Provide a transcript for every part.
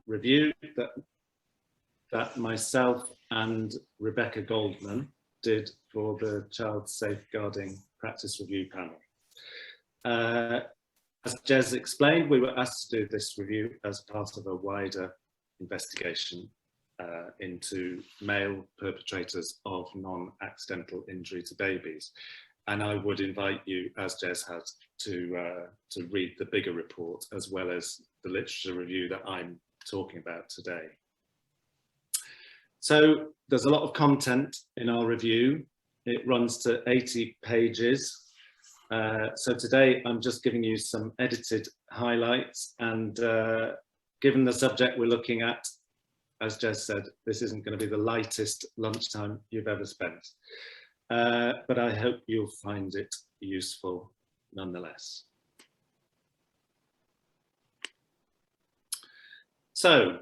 review that myself and Rebecca Goldman did for the Child Safeguarding Practice Review panel. As Jez explained, we were asked to do this review as part of a wider investigation into male perpetrators of non-accidental injury to babies. And I would invite you, as Jez has, to read the bigger report as well as the literature review that I'm talking about today. So there's a lot of content in our review. It runs to 80 pages. So today I'm just giving you some edited highlights, and given the subject we're looking at, as Jez said, this isn't going to be the lightest lunchtime you've ever spent, but I hope you'll find it useful nonetheless. So,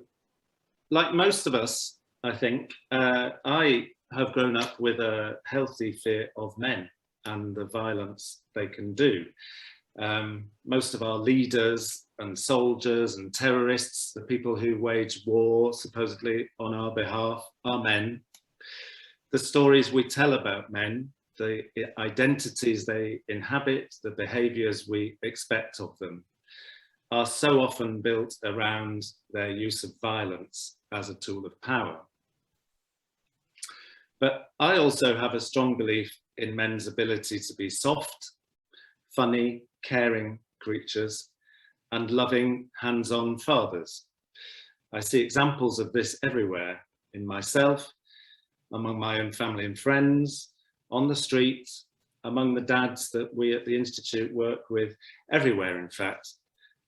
like most of us, I think, I have grown up with a healthy fear of men and the violence they can do. Most of our leaders and soldiers and terrorists, the people who wage war supposedly on our behalf, are men. The stories we tell about men, the identities they inhabit, the behaviours we expect of them, are so often built around their use of violence as a tool of power. But I also have a strong belief in men's ability to be soft, funny, caring creatures, and loving, hands-on fathers. I see examples of this everywhere, in myself, among my own family and friends, on the street, among the dads that we at the Institute work with, everywhere in fact.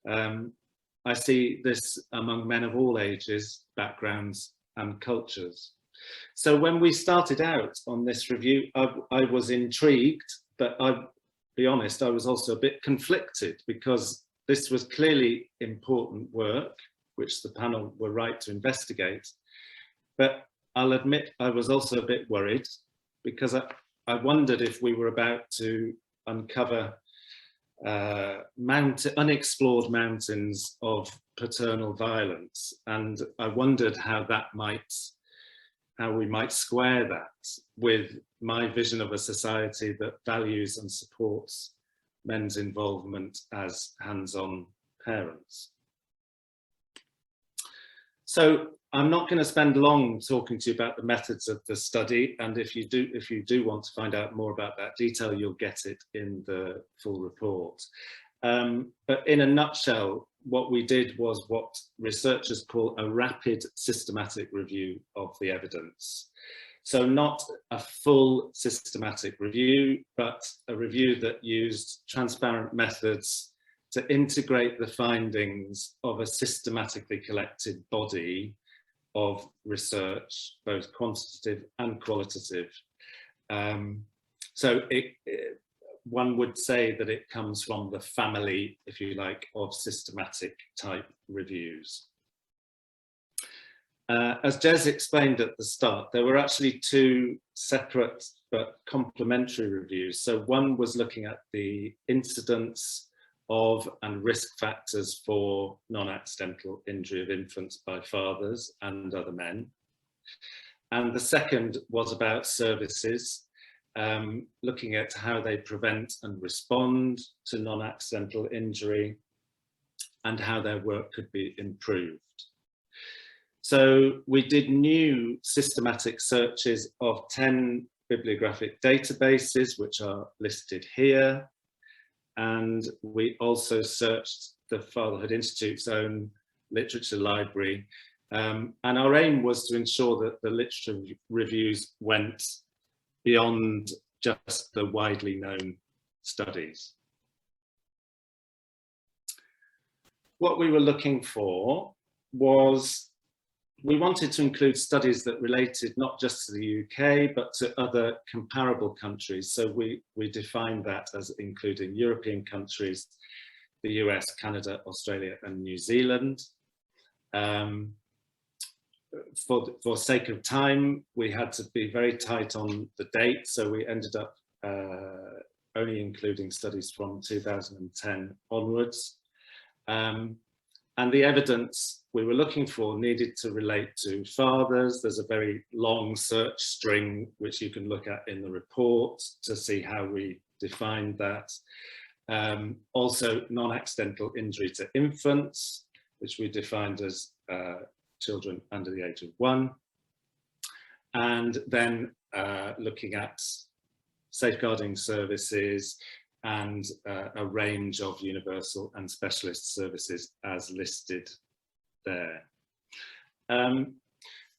I see this among men of all ages, backgrounds and cultures. So when we started out on this review, I was intrigued, but I'll be honest, I was also a bit conflicted, because this was clearly important work, which the panel were right to investigate. But I'll admit I was also a bit worried, because I wondered if we were about to uncover unexplored mountains of paternal violence. And I wondered how we might square that with my vision of a society that values and supports men's involvement as hands-on parents. So I'm not going to spend long talking to you about the methods of the study, and if you do want to find out more about that detail, you'll get it in the full report. But in a nutshell, what we did was what researchers call a rapid systematic review of the evidence. So not a full systematic review, but a review that used transparent methods to integrate the findings of a systematically collected body of research, both quantitative and qualitative. So one would say that it comes from the family, if you like, of systematic type reviews. As Jez explained at the start, there were actually two separate but complementary reviews. So one was looking at the incidence of and risk factors for non-accidental injury of infants by fathers and other men. And the second was about services, looking at how they prevent and respond to non-accidental injury and how their work could be improved. So we did new systematic searches of 10 bibliographic databases, which are listed here. And we also searched the Fatherhood Institute's own literature library. And our aim was to ensure that the literature reviews went beyond just the widely known studies. What we were looking for was, we wanted to include studies that related not just to the UK, but to other comparable countries. So we defined that as including European countries, the US, Canada, Australia, and New Zealand. For sake of time, we had to be very tight on the date, so we ended up only including studies from 2010 onwards. And the evidence we were looking for needed to relate to fathers. There's a very long search string which you can look at in the report to see how we defined that. Also non-accidental injury to infants, which we defined as children under the age of 1. And then looking at safeguarding services and a range of universal and specialist services as listed there.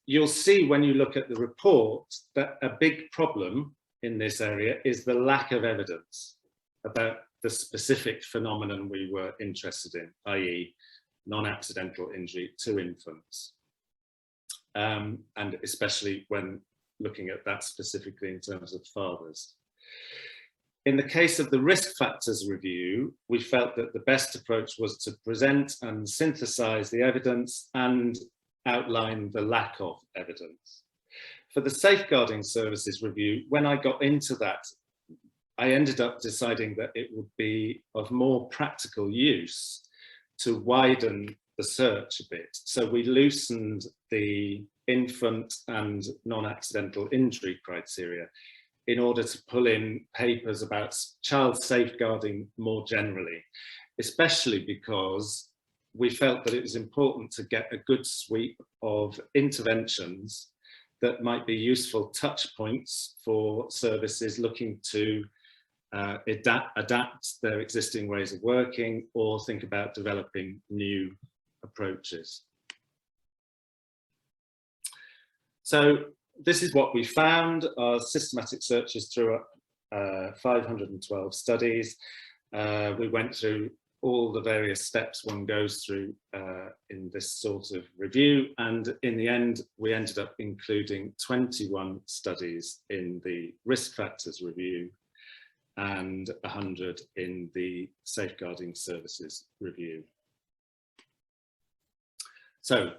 You'll see when you look at the report that a big problem in this area is the lack of evidence about the specific phenomenon we were interested in, i.e. non-accidental injury to infants. And especially when looking at that specifically in terms of fathers. In the case of the risk factors review, we felt that the best approach was to present and synthesize the evidence and outline the lack of evidence. For the safeguarding services review, when I got into that, I ended up deciding that it would be of more practical use to widen the search a bit. So we loosened the infant and non-accidental injury criteria in order to pull in papers about child safeguarding more generally, especially because we felt that it was important to get a good sweep of interventions that might be useful touch points for services looking to adapt their existing ways of working or think about developing new approaches. So this is what we found. Our systematic searches threw up 512 studies. We went through all the various steps one goes through in this sort of review, and in the end we ended up including 21 studies in the risk factors review and 100 in the safeguarding services review. So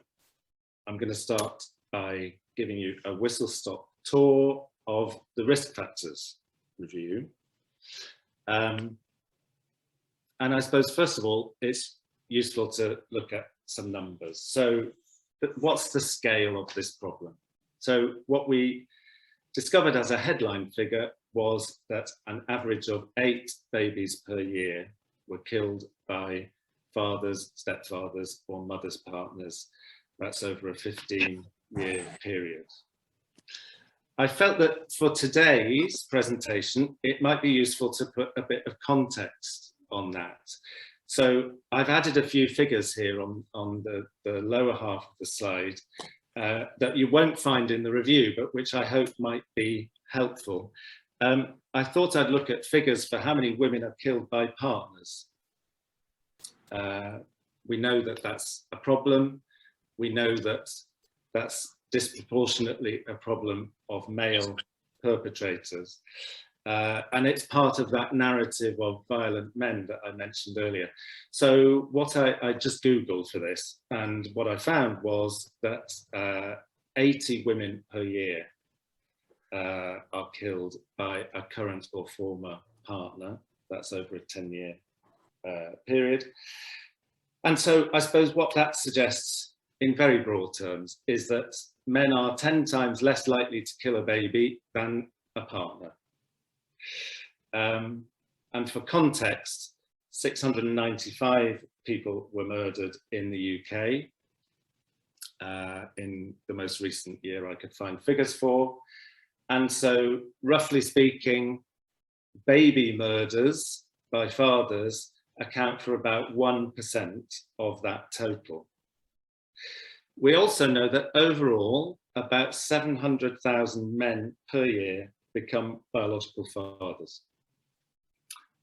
I'm going to start by giving you a whistle-stop tour of the risk factors review. And I suppose, first of all, it's useful to look at some numbers. So what's the scale of this problem? So what we discovered as a headline figure was that an average of 8 babies per year were killed by fathers, stepfathers, or mothers' partners. That's over a 15-year period. I felt that for today's presentation, it might be useful to put a bit of context on that. So I've added a few figures here on the lower half of the slide that you won't find in the review, but which I hope might be helpful. I thought I'd look at figures for how many women are killed by partners. We know that that's a problem. We know that that's disproportionately a problem of male perpetrators. And it's part of that narrative of violent men that I mentioned earlier. So what I just Googled for this, and what I found was that 80 women per year are killed by a current or former partner. That's over a 10-year period. And so I suppose what that suggests in very broad terms is that men are 10 times less likely to kill a baby than a partner. And for context, 695 people were murdered in the UK in the most recent year I could find figures for. And so, roughly speaking, baby murders by fathers account for about 1% of that total. We also know that overall, about 700,000 men per year become biological fathers.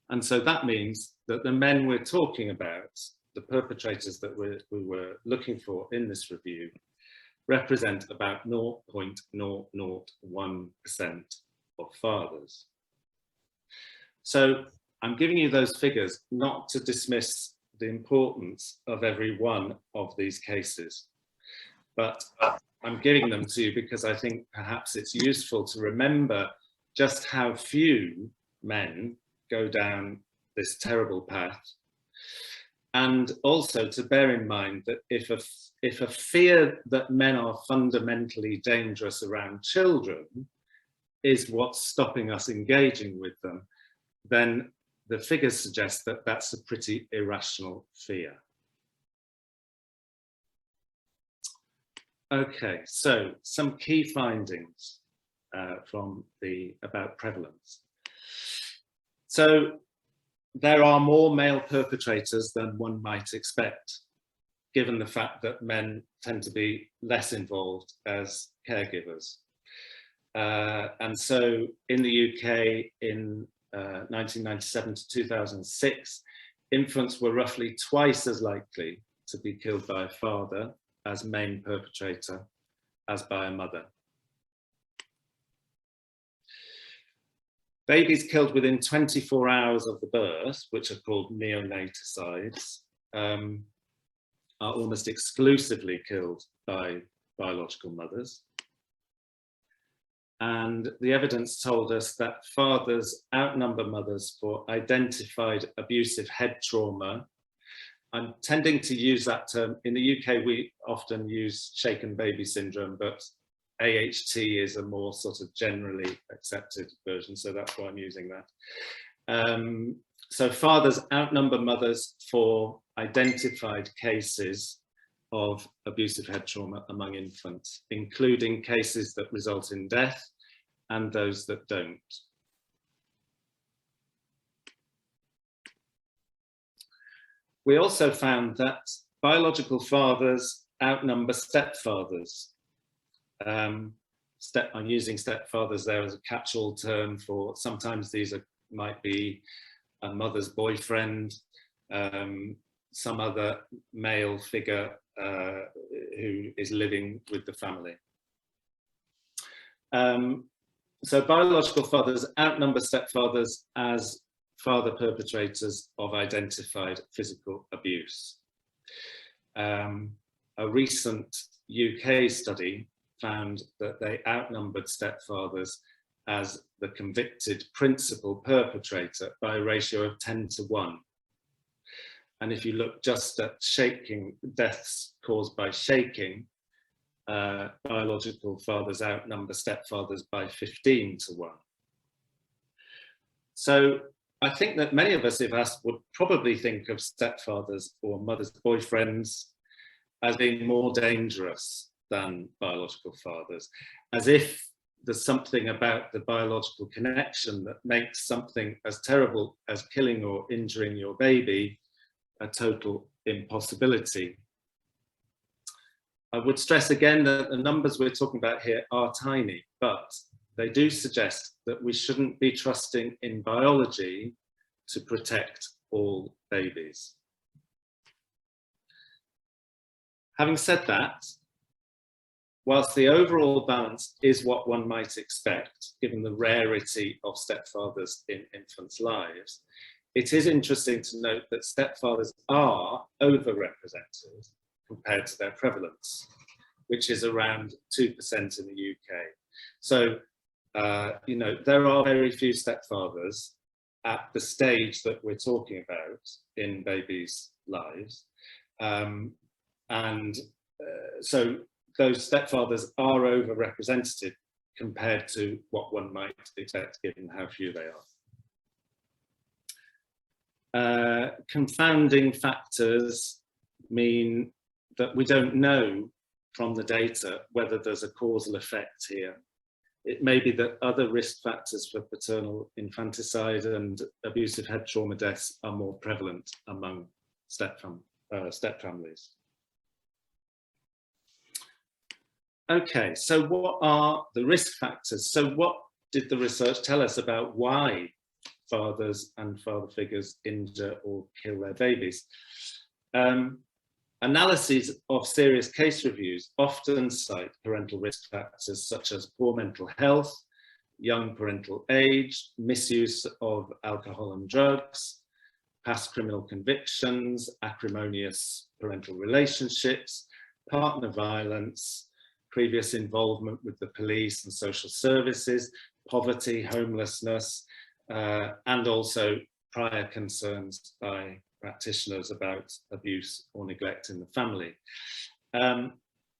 And so that means that the men we're talking about, the perpetrators that we were looking for in this review, represent about 0.001% of fathers. So I'm giving you those figures not to dismiss the importance of every one of these cases, but I'm giving them to you because I think perhaps it's useful to remember just how few men go down this terrible path, and also to bear in mind that if if a fear that men are fundamentally dangerous around children is what's stopping us engaging with them, then the figures suggest that that's a pretty irrational fear. Okay, so some key findings about prevalence. So there are more male perpetrators than one might expect, given the fact that men tend to be less involved as caregivers. And so in the UK in 1997 to 2006, infants were roughly twice as likely to be killed by a father as main perpetrator as by a mother. Babies killed within 24 hours of the birth, which are called neonaticides, are almost exclusively killed by biological mothers. And the evidence told us that fathers outnumber mothers for identified abusive head trauma. I'm tending to use that term. In the UK, we often use shaken baby syndrome, but AHT is a more sort of generally accepted version, so that's why I'm using that. So fathers outnumber mothers for identified cases of abusive head trauma among infants, including cases that result in death and those that don't. We also found that biological fathers outnumber stepfathers. I'm using stepfathers there as a catch-all term for, sometimes these might be a mother's boyfriend, some other male figure who is living with the family. So biological fathers outnumber stepfathers as father perpetrators of identified physical abuse. A recent UK study found that they outnumbered stepfathers as the convicted principal perpetrator by a ratio of 10-1. And if you look just at shaking, deaths caused by shaking, biological fathers outnumber stepfathers by 15-1. So I think that many of us, if asked, would probably think of stepfathers or mothers' boyfriends as being more dangerous than biological fathers, as if there's something about the biological connection that makes something as terrible as killing or injuring your baby a total impossibility. I would stress again that the numbers we're talking about here are tiny, but they do suggest that we shouldn't be trusting in biology to protect all babies. Having said that, whilst the overall balance is what one might expect, given the rarity of stepfathers in infants' lives, it is interesting to note that stepfathers are overrepresented compared to their prevalence, which is around 2% in the UK. So, you know, there are very few stepfathers at the stage that we're talking about in babies' lives. So those stepfathers are overrepresented compared to what one might expect given how few they are. Confounding factors mean that we don't know from the data whether there's a causal effect here. It may be that other risk factors for paternal infanticide and abusive head trauma deaths are more prevalent among stepfamilies. Okay, so what are the risk factors? So what did the research tell us about why fathers and father figures injure or kill their babies? Analyses of serious case reviews often cite parental risk factors such as poor mental health, young parental age, misuse of alcohol and drugs, past criminal convictions, acrimonious parental relationships, partner violence, previous involvement with the police and social services, poverty, homelessness, and also prior concerns by practitioners about abuse or neglect in the family.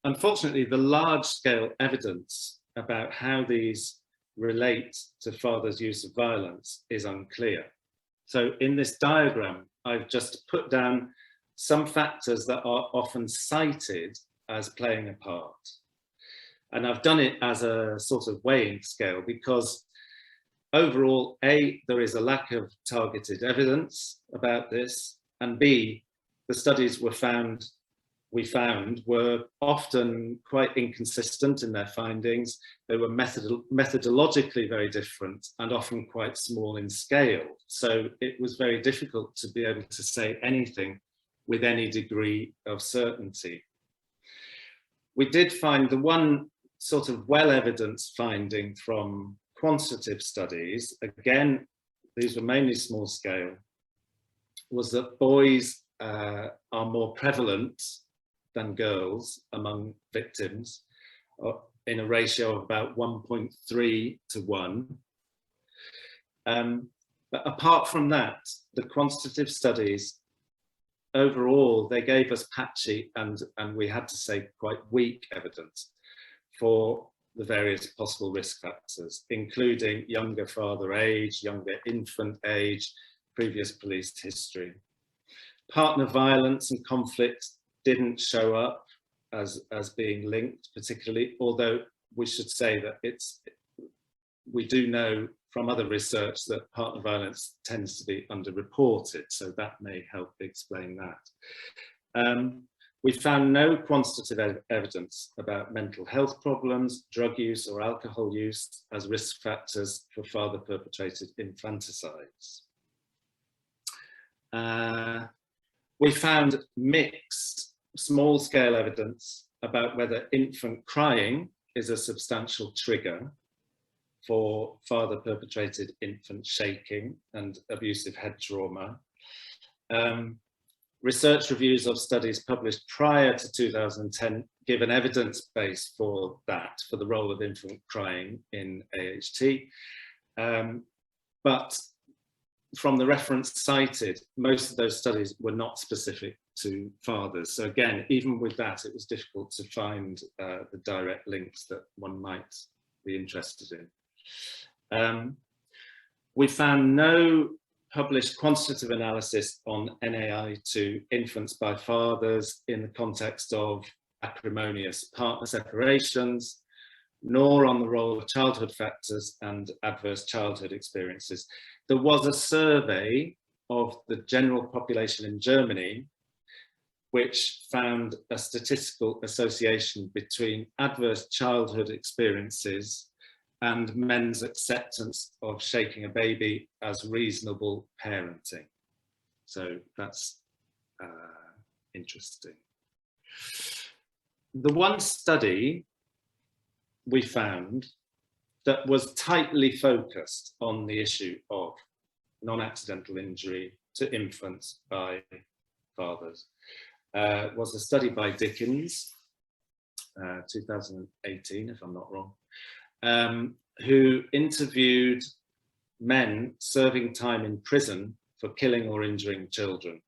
Unfortunately, the large-scale evidence about how these relate to fathers' use of violence is unclear. So in this diagram, I've just put down some factors that are often cited as playing a part. And I've done it as a sort of weighing scale because overall, A, there is a lack of targeted evidence about this, and B, the studies we found were often quite inconsistent in their findings. They were methodologically very different and often quite small in scale. So it was very difficult to be able to say anything with any degree of certainty. We did find the one sort of well-evidenced finding from quantitative studies, again, these were mainly small scale, was that boys are more prevalent than girls among victims in a ratio of about 1.3 to 1. But apart from that, the quantitative studies, overall, they gave us patchy and we had to say quite weak evidence for the various possible risk factors, including younger father age, younger infant age, previous police history. Partner violence and conflict didn't show up as being linked particularly, although we should say that we do know from other research that partner violence tends to be underreported, so that may help explain that. We found no quantitative evidence about mental health problems, drug use or alcohol use as risk factors for father-perpetrated infanticides. We found mixed small-scale evidence about whether infant crying is a substantial trigger for father-perpetrated infant shaking and abusive head trauma. Research reviews of studies published prior to 2010 give an evidence base for that, for the role of infant crying in AHT. But from the reference cited, most of those studies were not specific to fathers. So again, even with that, it was difficult to find the direct links that one might be interested in. We found no published quantitative analysis on NAI to infants by fathers in the context of acrimonious partner separations, nor on the role of childhood factors and adverse childhood experiences. There was a survey of the general population in Germany which found a statistical association between adverse childhood experiences and men's acceptance of shaking a baby as reasonable parenting. So that's interesting. The one study we found that was tightly focused on the issue of non-accidental injury to infants by fathers was a study by Dickens, 2018, if I'm not wrong, who interviewed men serving time in prison for killing or injuring children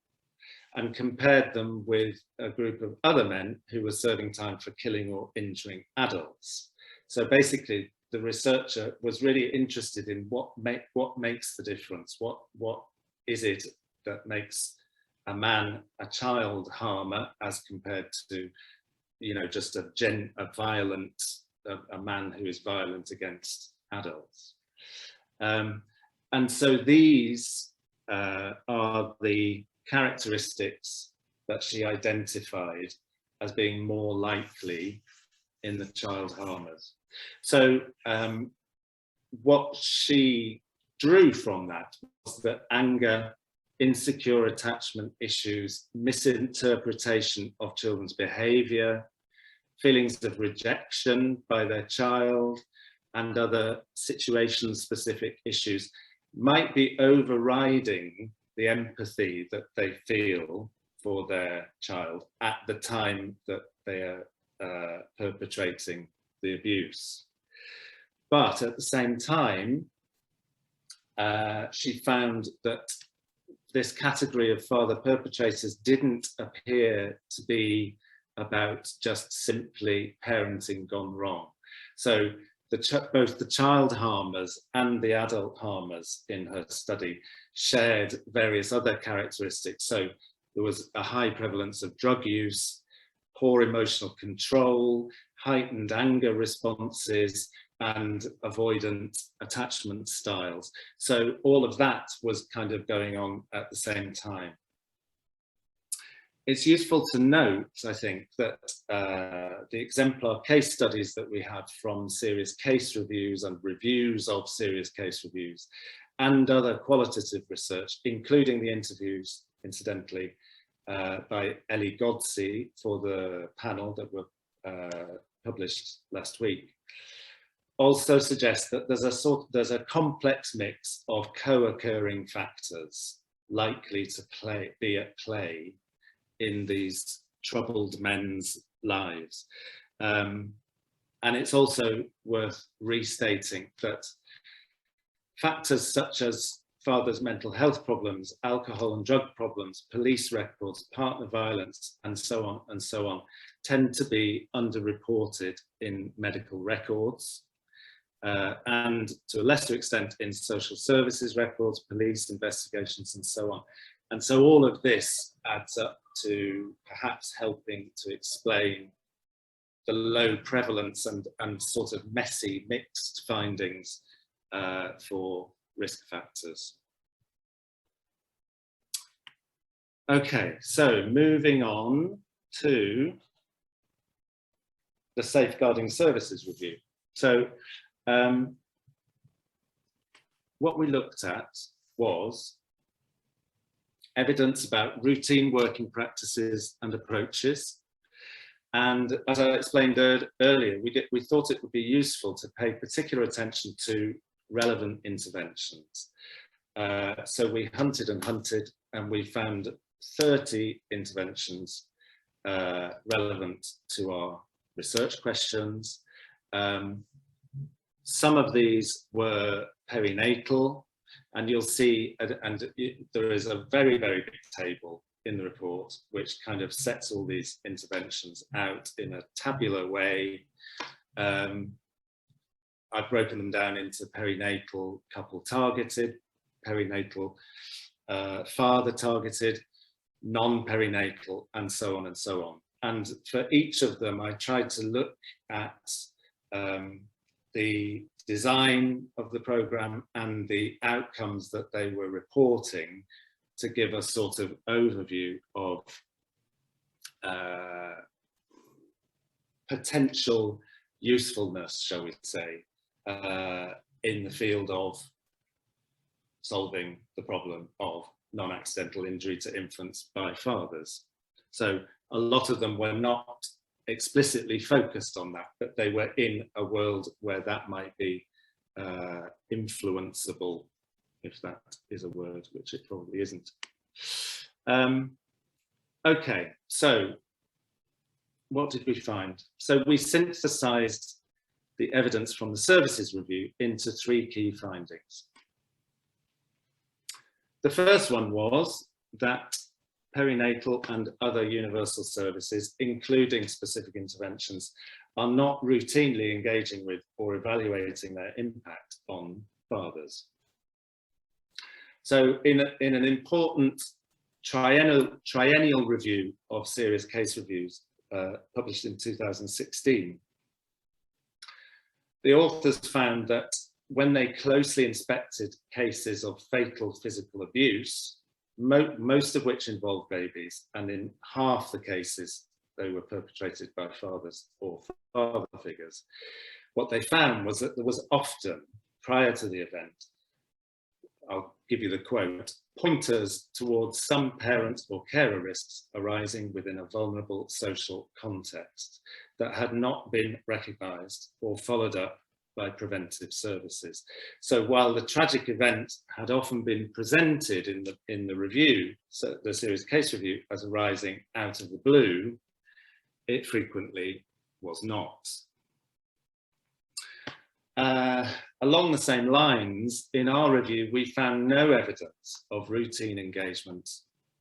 and compared them with a group of other men who were serving time for killing or injuring adults. So basically, the researcher was really interested in what makes the difference. What is it that makes a man a child harmer as compared to, you know, just a man who is violent against adults. And so these are the characteristics that she identified as being more likely in the child harmers. So what she drew from that was that anger, insecure attachment issues, misinterpretation of children's behavior, feelings of rejection by their child, and other situation-specific issues might be overriding the empathy that they feel for their child at the time that they are perpetrating the abuse. But at the same time, she found that this category of father perpetrators didn't appear to be about just simply parenting gone wrong. So both the child harmers and the adult harmers in her study shared various other characteristics. So there was a high prevalence of drug use, poor emotional control, heightened anger responses, and avoidant attachment styles. So all of that was kind of going on at the same time. It's useful to note, I think, that the exemplar case studies that we have from serious case reviews and reviews of serious case reviews and other qualitative research, including the interviews, incidentally, by Ellie Godsey for the panel that were published last week, also suggests that there's a complex mix of co-occurring factors likely to be at play in these troubled men's lives. And it's also worth restating that factors such as father's mental health problems, alcohol and drug problems, police records, partner violence, and so on, tend to be underreported in medical records, and to a lesser extent in social services records, police investigations, and so on. And so all of this adds up to perhaps helping to explain the low prevalence and sort of messy, mixed findings for risk factors. Okay, so moving on to the Safeguarding Services Review. So what we looked at was evidence about routine working practices and approaches. And as I explained earlier, we thought it would be useful to pay particular attention to relevant interventions. So we hunted and we found 30 interventions relevant to our research questions. Some of these were perinatal, and you'll see, and there is a very, very big table in the report which kind of sets all these interventions out in a tabular way. I've broken them down into perinatal couple targeted, perinatal father targeted, non-perinatal, and so on and so on. And for each of them, I tried to look at the design of the programme and the outcomes that they were reporting to give a sort of overview of potential usefulness, shall we say, in the field of solving the problem of non-accidental injury to infants by fathers. So a lot of them were not explicitly focused on that, but they were in a world where that might be influenceable, if that is a word, which it probably isn't. Okay, so what did we find? So we synthesized the evidence from the services review into 3 key findings. The first one was that perinatal and other universal services, including specific interventions, are not routinely engaging with or evaluating their impact on fathers. So in an important triennial review of serious case reviews published in 2016, the authors found that when they closely inspected cases of fatal physical abuse, most of which involved babies, and in half the cases they were perpetrated by fathers or father figures, what they found was that there was often, prior to the event, I'll give you the quote, pointers towards some parent or carer risks arising within a vulnerable social context that had not been recognised or followed up by preventive services. So while the tragic event had often been presented in the review, so the serious case review, as arising out of the blue, it frequently was not. Along the same lines, in our review, we found no evidence of routine engagement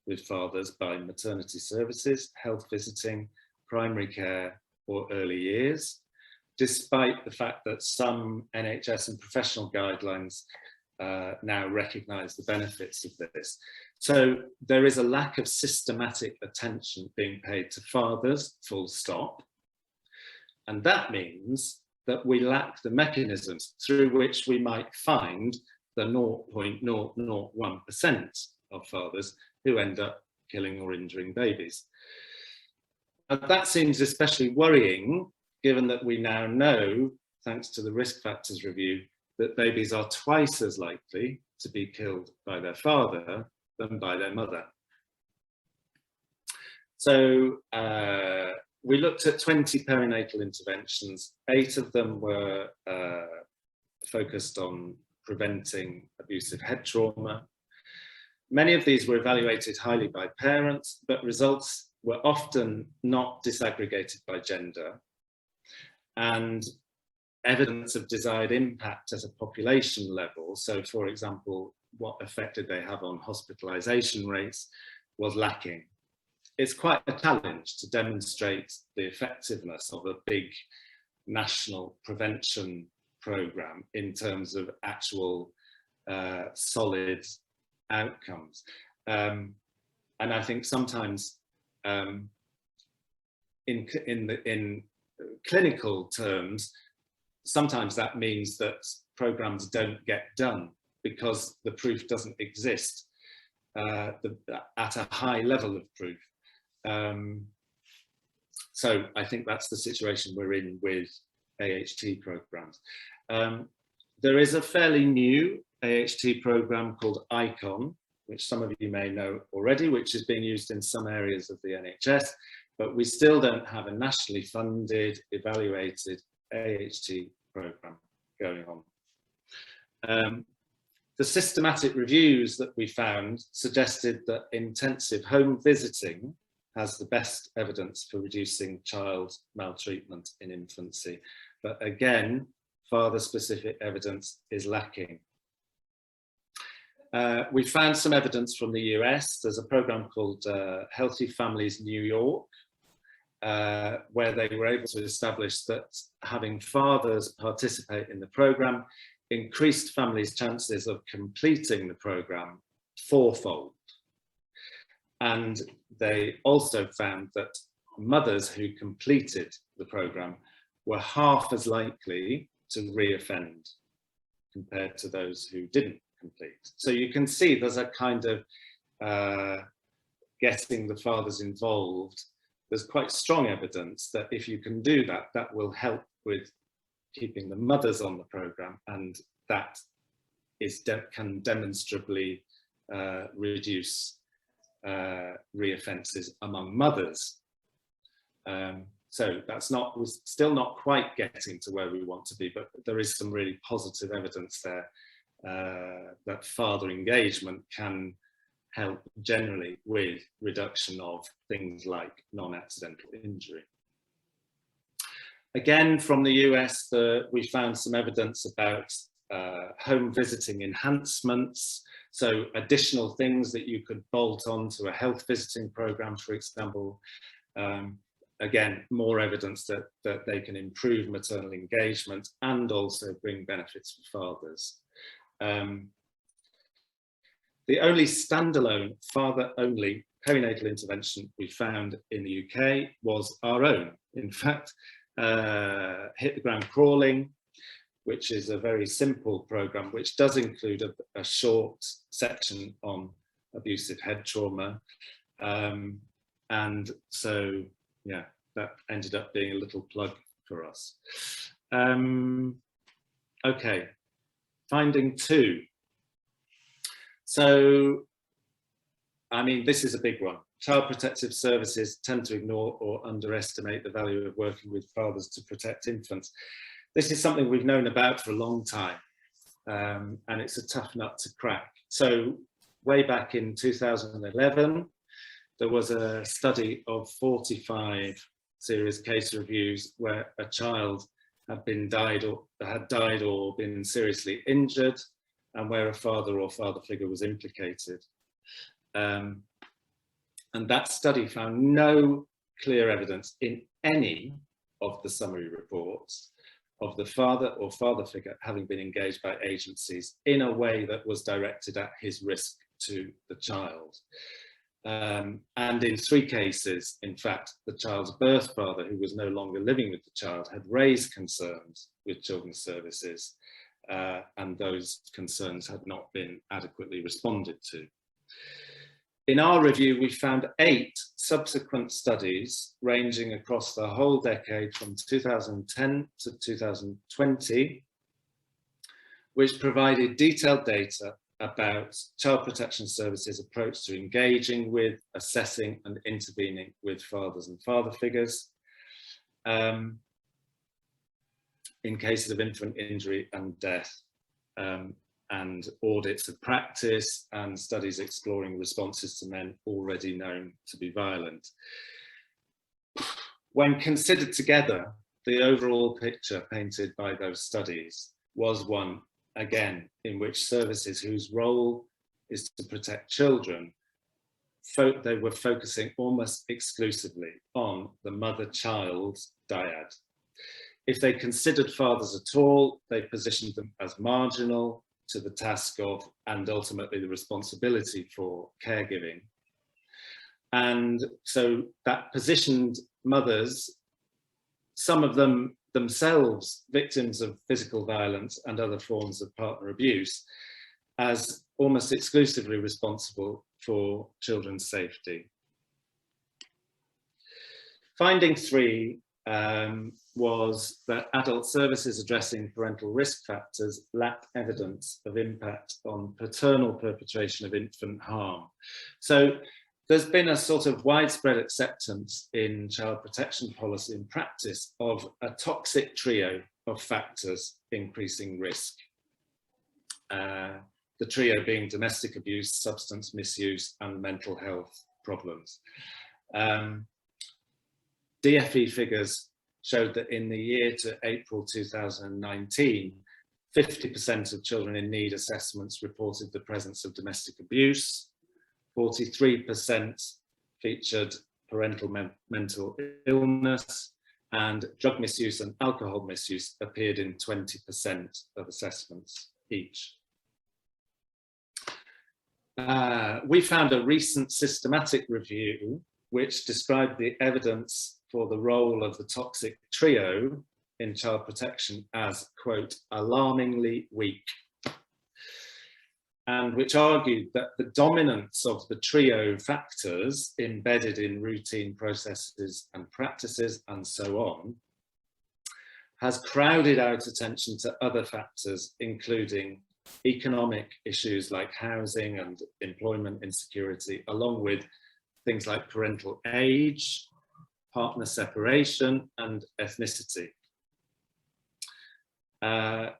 with fathers by maternity services, health visiting, primary care or early years, despite the fact that some NHS and professional guidelines now recognise the benefits of this. So there is a lack of systematic attention being paid to fathers, full stop. And that means that we lack the mechanisms through which we might find the 0.001% of fathers who end up killing or injuring babies. And that seems especially worrying, given that we now know, thanks to the risk factors review, that babies are twice as likely to be killed by their father than by their mother. So we looked at 20 perinatal interventions. 8 of them were focused on preventing abusive head trauma. Many of these were evaluated highly by parents, but results were often not disaggregated by gender. And evidence of desired impact at a population level, so for example, what effect did they have on hospitalization rates, was lacking. It's quite a challenge to demonstrate the effectiveness of a big national prevention program in terms of actual solid outcomes. And I think sometimes in clinical terms, sometimes that means that programs don't get done because the proof doesn't exist at a high level of proof. So I think that's the situation we're in with AHT programs. There is a fairly new AHT program called ICON, which some of you may know already, which is being used in some areas of the NHS, but we still don't have a nationally funded, evaluated AHT program going on. The systematic reviews that we found suggested that intensive home visiting has the best evidence for reducing child maltreatment in infancy. But again, father-specific evidence is lacking. We found some evidence from the US. There's a program called Healthy Families New York, where they were able to establish that having fathers participate in the program increased families' chances of completing the program fourfold. And they also found that mothers who completed the program were half as likely to reoffend compared to those who didn't complete. So you can see there's a kind of getting the fathers involved. There's quite strong evidence that if you can do that, that will help with keeping the mothers on the program, and that can demonstrably reduce reoffences among mothers. So that's we're still not quite getting to where we want to be, but there is some really positive evidence there that father engagement can help generally with reduction of things like non-accidental injury. Again, from the US, we found some evidence about home visiting enhancements. So additional things that you could bolt on to a health visiting program, for example. Again, more evidence that they can improve maternal engagement and also bring benefits for fathers. The only standalone father-only perinatal intervention we found in the UK was our own. In fact, Hit the Ground Crawling, which is a very simple program, which does include a short section on abusive head trauma. And so, yeah, that ended up being a little plug for us. Okay, finding 2. So, I mean, this is a big one. Child protective services tend to ignore or underestimate the value of working with fathers to protect infants. This is something we've known about for a long time, and it's a tough nut to crack. So way back in 2011, there was a study of 45 serious case reviews where a child had died or been seriously injured, and where a father or father figure was implicated. And that study found no clear evidence in any of the summary reports of the father or father figure having been engaged by agencies in a way that was directed at his risk to the child. And in 3 cases, in fact, the child's birth father, who was no longer living with the child, had raised concerns with children's services, and those concerns had not been adequately responded to. In our review, we found 8 subsequent studies ranging across the whole decade from 2010 to 2020, which provided detailed data about Child Protection Services' approach to engaging with, assessing and intervening with fathers and father figures in cases of infant injury and death, and audits of practice and studies exploring responses to men already known to be violent. When considered together, the overall picture painted by those studies was one, again, in which services whose role is to protect children, they were focusing almost exclusively on the mother-child dyad. If they considered fathers at all, they positioned them as marginal to the task of, and ultimately the responsibility for, caregiving. And so that positioned mothers, some of them themselves victims of physical violence and other forms of partner abuse, as almost exclusively responsible for children's safety. Finding 3 was that adult services addressing parental risk factors lacked evidence of impact on paternal perpetration of infant harm. So there's been a sort of widespread acceptance in child protection policy and practice of a toxic trio of factors increasing risk. The trio being domestic abuse, substance misuse, and mental health problems. DFE figures showed that in the year to April 2019, 50% of children in need assessments reported the presence of domestic abuse, 43% featured parental mental illness, and drug misuse and alcohol misuse appeared in 20% of assessments each. We found a recent systematic review which described the evidence for the role of the toxic trio in child protection as, quote, alarmingly weak, and which argued that the dominance of the trio factors embedded in routine processes and practices and so on has crowded out attention to other factors, including economic issues like housing and employment insecurity, along with things like parental age, partner separation, and ethnicity.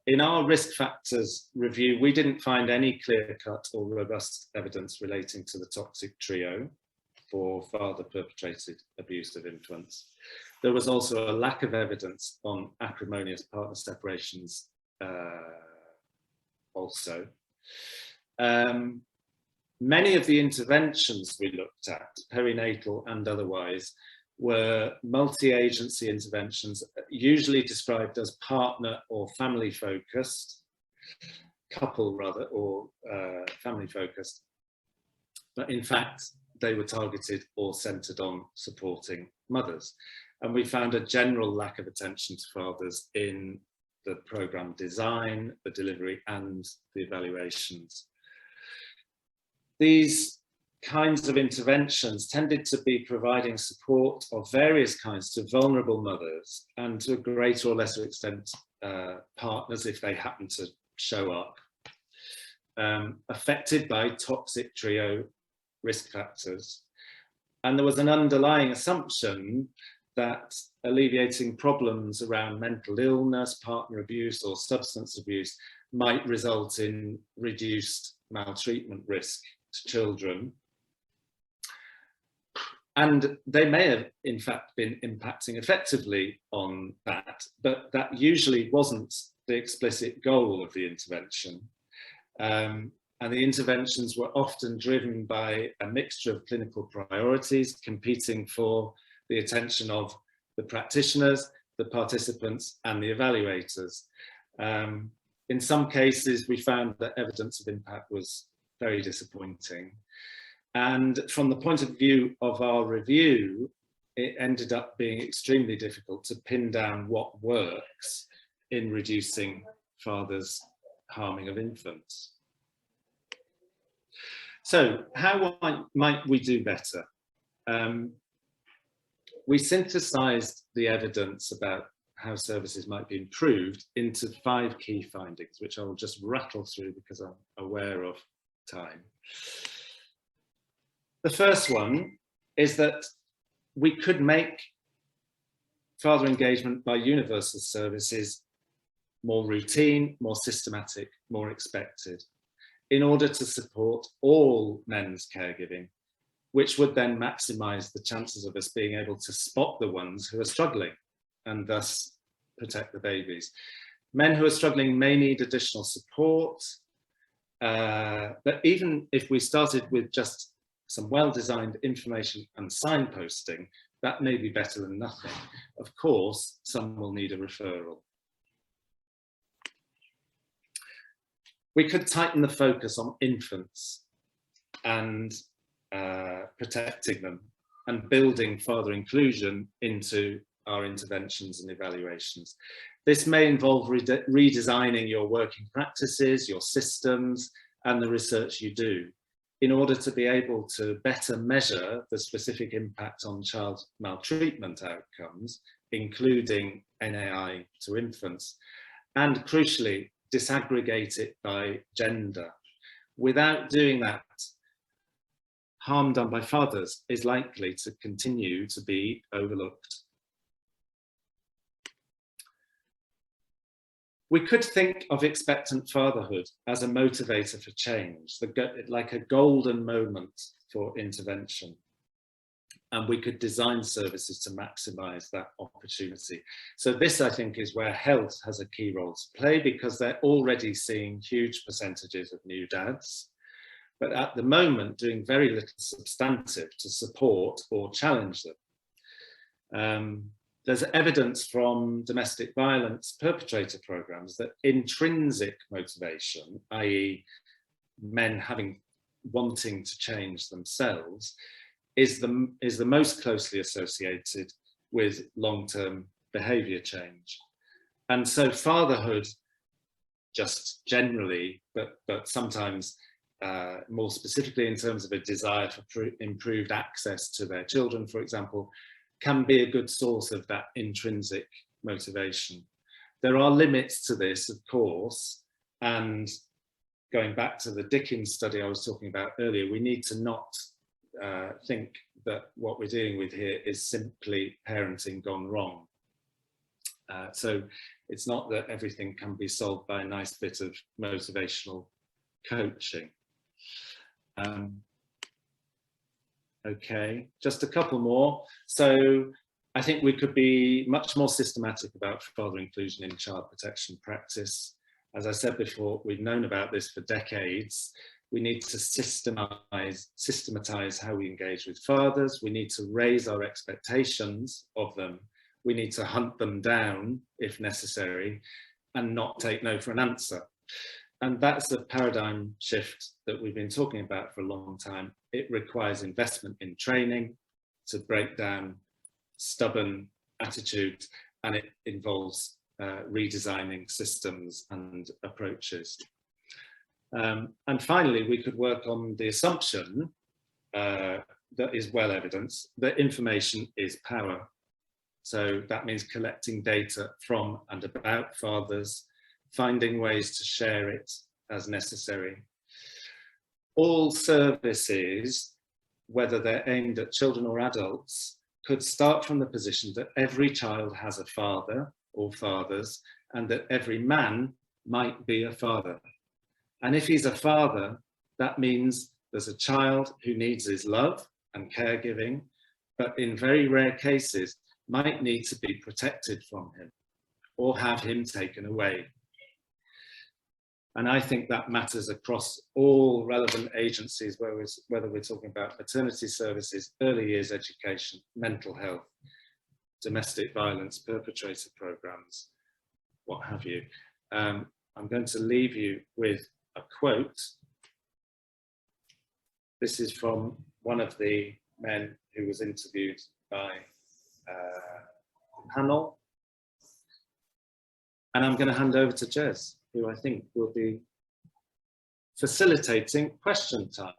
In our risk factors review, we didn't find any clear-cut or robust evidence relating to the toxic trio for father-perpetrated abuse of infants. There was also a lack of evidence on acrimonious partner separations also. Many of the interventions we looked at, perinatal and otherwise, were multi-agency interventions, usually described as partner or family focused, couple rather, or family focused. But in fact, they were targeted or centered on supporting mothers. And we found a general lack of attention to fathers in the program design, the delivery, and the evaluations. These kinds of interventions tended to be providing support of various kinds to vulnerable mothers and to a greater or lesser extent partners if they happen to show up, affected by toxic trio risk factors. And there was an underlying assumption that alleviating problems around mental illness, partner abuse, or substance abuse might result in reduced maltreatment risk to children. And they may have, in fact, been impacting effectively on that, but that usually wasn't the explicit goal of the intervention. And the interventions were often driven by a mixture of clinical priorities competing for the attention of the practitioners, the participants, and the evaluators. In some cases, we found that evidence of impact was very disappointing. And from the point of view of our review, it ended up being extremely difficult to pin down what works in reducing fathers' harming of infants. So how might we do better? We synthesized the evidence about how services might be improved into 5 key findings, which I will just rattle through because I'm aware of time. The first one is that we could make father engagement by universal services more routine, more systematic, more expected, in order to support all men's caregiving, which would then maximize the chances of us being able to spot the ones who are struggling and thus protect the babies. Men who are struggling may need additional support, but even if we started with just some well-designed information and signposting, that may be better than nothing. Of course, some will need a referral. We could tighten the focus on infants and protecting them and building father inclusion into our interventions and evaluations. This may involve redesigning your working practices, your systems, and the research you do in order to be able to better measure the specific impact on child maltreatment outcomes, including NAI to infants, and crucially, disaggregate it by gender. Without doing that, harm done by fathers is likely to continue to be overlooked. We could think of expectant fatherhood as a motivator for change, like a golden moment for intervention. And we could design services to maximize that opportunity. So this, I think, is where health has a key role to play, because they're already seeing huge percentages of new dads, but at the moment doing very little substantive to support or challenge them. There's evidence from domestic violence perpetrator programs that intrinsic motivation, i.e. men wanting to change themselves, is the most closely associated with long-term behavior change. And so fatherhood, just generally, but sometimes more specifically in terms of a desire for improved access to their children, for example, can be a good source of that intrinsic motivation. There are limits to this, of course, and going back to the Dickens study I was talking about earlier, we need to not think that what we're dealing with here is simply parenting gone wrong. So it's not that everything can be solved by a nice bit of motivational coaching. Okay, just a couple more. So I think we could be much more systematic about father inclusion in child protection practice. As I said before, we've known about this for decades. We need to systematize how we engage with fathers. We need to raise our expectations of them. We need to hunt them down if necessary and not take no for an answer. And that's a paradigm shift that we've been talking about for a long time. It requires investment in training to break down stubborn attitudes, and it involves redesigning systems and approaches. And finally, we could work on the assumption that is well evidenced that information is power. So that means collecting data from and about fathers, finding ways to share it as necessary. All services, whether they're aimed at children or adults, could start from the position that every child has a father or fathers, and that every man might be a father. And if he's a father, that means there's a child who needs his love and caregiving, but in very rare cases might need to be protected from him or have him taken away. And I think that matters across all relevant agencies, whether we're talking about maternity services, early years education, mental health, domestic violence, perpetrator programs, what have you. I'm going to leave you with a quote. This is from one of the men who was interviewed by the panel. And I'm going to hand over to Jez, who I think will be facilitating question time.